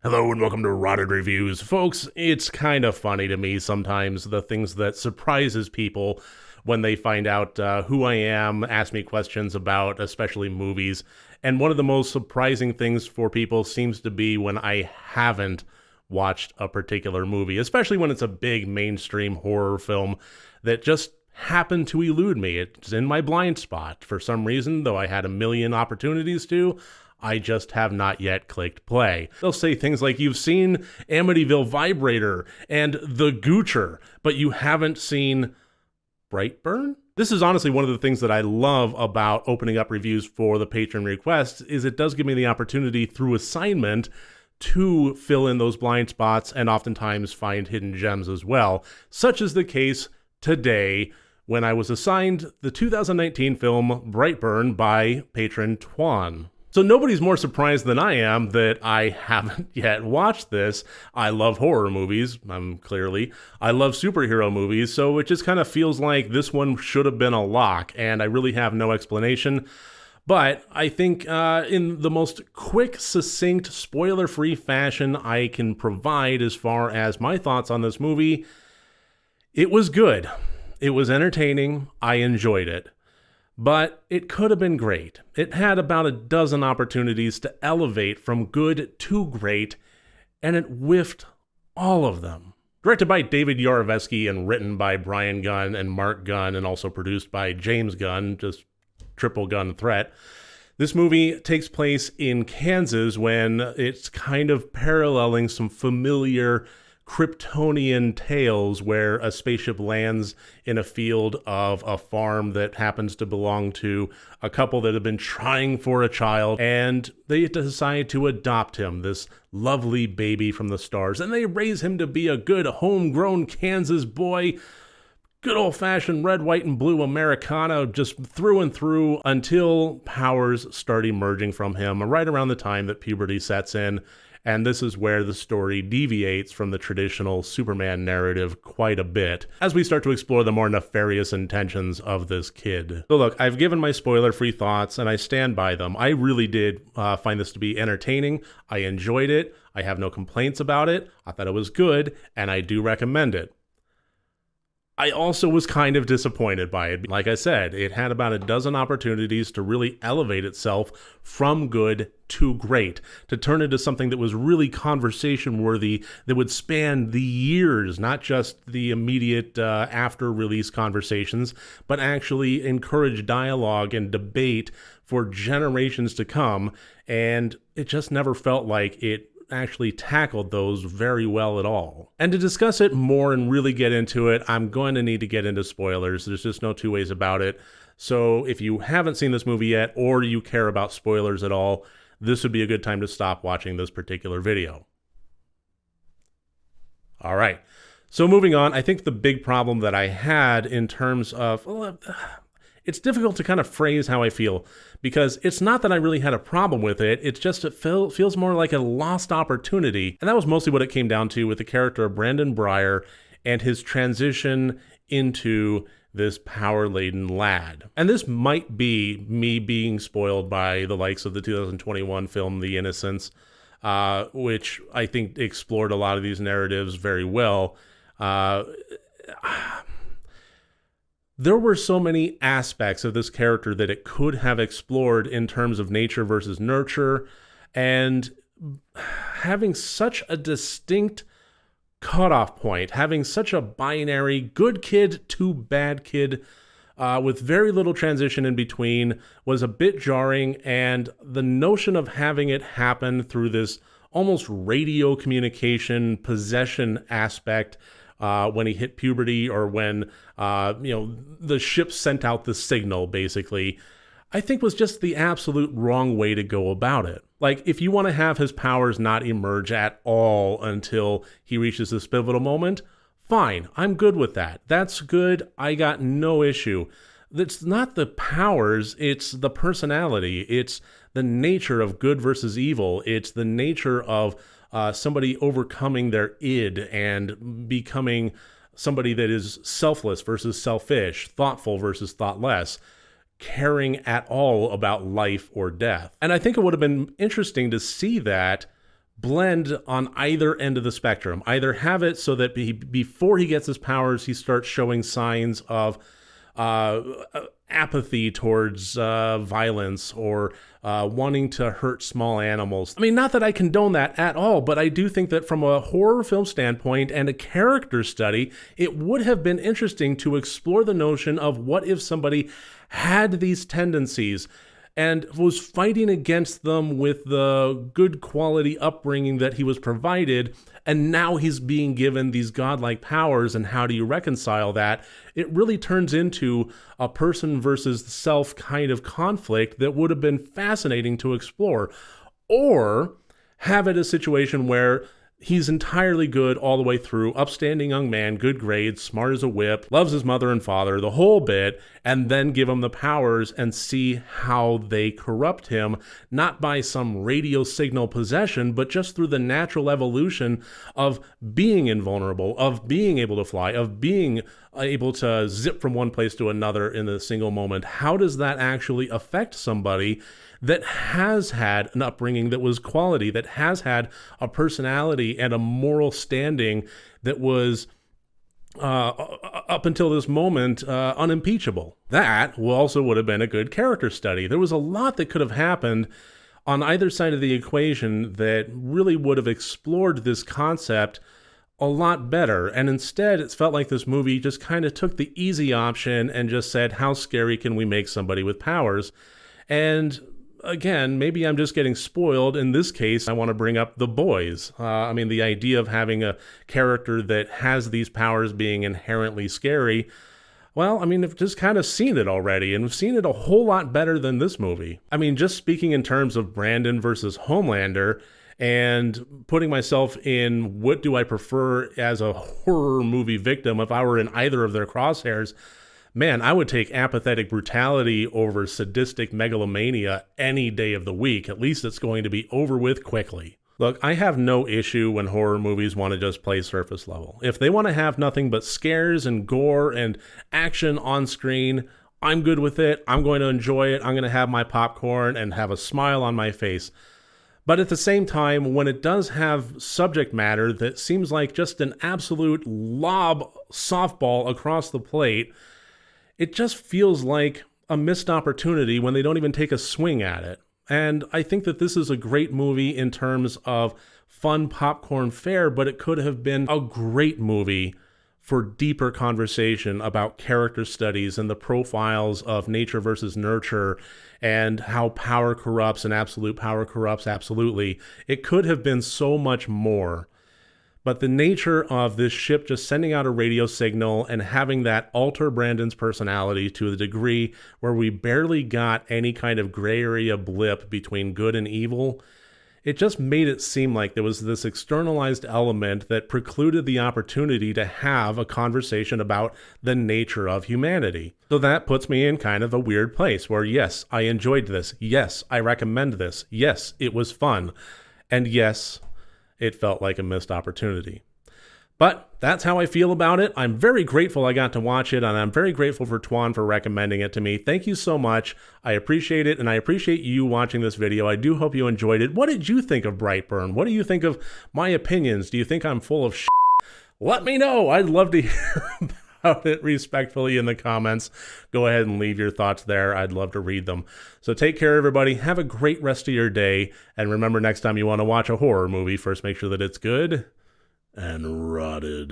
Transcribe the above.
Hello and welcome to Rotted Reviews. Folks, it's kind of funny to me sometimes the things that surprises people when they find out who I am, ask me questions about especially movies. And one of the most surprising things for people seems to be when I haven't watched a particular movie, especially when it's a big mainstream horror film that just happened to elude me. It's in my blind spot for some reason, though I had a million opportunities to. I just have not yet clicked play. They'll say things like, you've seen Amityville Vibrator and The Goocher, but you haven't seen Brightburn? This is honestly one of the things that I love about opening up reviews for the patron requests, is it does give me the opportunity through assignment to fill in those blind spots and oftentimes find hidden gems as well, such is the case today when I was assigned the 2019 film Brightburn by patron Twan. So nobody's more surprised than I am that I haven't yet watched this. I love horror movies, clearly. I love superhero movies, so it just kind of feels like this one should have been a lock, and I really have no explanation. But I think in the most quick, succinct, spoiler-free fashion I can provide as far as my thoughts on this movie, it was good. It was entertaining. I enjoyed it. But it could have been great. It had about a dozen opportunities to elevate from good to great, and it whiffed all of them. Directed by David Yarovesky and written by Brian Gunn and Mark Gunn, and also produced by James Gunn, just triple gun threat. This movie takes place in Kansas when it's kind of paralleling some familiar Kryptonian tales where a spaceship lands in a field of a farm that happens to belong to a couple that have been trying for a child, and they decide to adopt him, this lovely baby from the stars, and they raise him to be a good homegrown Kansas boy, good old-fashioned red, white, and blue Americana, just through and through, until powers start emerging from him right around the time that puberty sets in. And this is where the story deviates from the traditional Superman narrative quite a bit, as we start to explore the more nefarious intentions of this kid. So look, I've given my spoiler-free thoughts, and I stand by them. I really did find this to be entertaining. I enjoyed it. I have no complaints about it. I thought it was good, and I do recommend it. I also was kind of disappointed by it. Like I said, it had about a dozen opportunities to really elevate itself from good to great, to turn into something that was really conversation worthy, that would span the years, not just the immediate after release conversations, but actually encourage dialogue and debate for generations to come. And it just never felt like it actually tackled those very well at all. And to discuss it more and really get into it, I'm going to need to get into spoilers. There's just no two ways about it. So if you haven't seen this movie yet, or you care about spoilers at all, this would be a good time to stop watching this particular video. All right. So moving on, I think the big problem that I had in terms of, it's difficult to kind of phrase how I feel, because it's not that I really had a problem with it, it's just it feels more like a lost opportunity. And that was mostly what it came down to with the character of Brandon Breyer and his transition into this power-laden lad. And this might be me being spoiled by the likes of the 2021 film The Innocents, which I think explored a lot of these narratives very well. There were so many aspects of this character that it could have explored in terms of nature versus nurture, and having such a distinct cutoff point, having such a binary good kid to bad kid with very little transition in between was a bit jarring, and the notion of having it happen through this almost radio communication possession aspect when he hit puberty, or when the ship sent out the signal, basically, I think was just the absolute wrong way to go about it. Like, if you want to have his powers not emerge at all until he reaches this pivotal moment, fine, I'm good with that. That's good. I got no issue. It's not the powers, it's the personality. It's the nature of good versus evil. It's the nature of somebody overcoming their id and becoming somebody that is selfless versus selfish, thoughtful versus thoughtless, caring at all about life or death. And I think it would have been interesting to see that blend on either end of the spectrum. Either have it so that before he gets his powers, he starts showing signs of apathy towards violence or wanting to hurt small animals. I mean, not that I condone that at all, but I do think that from a horror film standpoint and a character study, it would have been interesting to explore the notion of what if somebody had these tendencies and was fighting against them with the good quality upbringing that he was provided, and now he's being given these godlike powers, and how do you reconcile that? It really turns into a person versus self kind of conflict that would have been fascinating to explore. Or have it a situation where he's entirely good all the way through, upstanding young man, good grades, smart as a whip, loves his mother and father, the whole bit, and then give him the powers and see how they corrupt him, not by some radio signal possession, but just through the natural evolution of being invulnerable, of being able to fly, of being able to zip from one place to another in a single moment. How does that actually affect somebody that has had an upbringing that was quality, that has had a personality and a moral standing that was, up until this moment, unimpeachable? That also would have been a good character study. There was a lot that could have happened on either side of the equation that really would have explored this concept a lot better. And instead, it's felt like this movie just kind of took the easy option and just said, how scary can we make somebody with powers? And again, maybe I'm just getting spoiled. In this case, I want to bring up The Boys. I mean, the idea of having a character that has these powers being inherently scary, well, I mean, I've just kind of seen it already, and we've seen it a whole lot better than this movie. I mean, just speaking in terms of Brandon versus Homelander, and putting myself in what do I prefer as a horror movie victim if I were in either of their crosshairs, man, I would take apathetic brutality over sadistic megalomania any day of the week. At least it's going to be over with quickly. Look, I have no issue when horror movies want to just play surface level. If they want to have nothing but scares and gore and action on screen, I'm good with it. I'm going to enjoy it. I'm going to have my popcorn and have a smile on my face. But at the same time, when it does have subject matter that seems like just an absolute lob softball across the plate, it just feels like a missed opportunity when they don't even take a swing at it. And I think that this is a great movie in terms of fun popcorn fare, but it could have been a great movie for deeper conversation about character studies and the profiles of nature versus nurture and how power corrupts and absolute power corrupts absolutely. It could have been so much more. But the nature of this ship just sending out a radio signal and having that alter Brandon's personality to the degree where we barely got any kind of gray area blip between good and evil, it just made it seem like there was this externalized element that precluded the opportunity to have a conversation about the nature of humanity. So that puts me in kind of a weird place where, yes, I enjoyed this. Yes, I recommend this. Yes, it was fun. And yes, it felt like a missed opportunity. But that's how I feel about it. I'm very grateful I got to watch it, and I'm very grateful for Twan for recommending it to me. Thank you so much. I appreciate it, and I appreciate you watching this video. I do hope you enjoyed it. What did you think of Brightburn? What do you think of my opinions? Do you think I'm full of shit? Let me know. I'd love to hear about it respectfully in the comments. Go ahead and leave your thoughts there. I'd love to read them. So take care, everybody. Have a great rest of your day. And remember, next time you want to watch a horror movie, first make sure that it's good and rotted.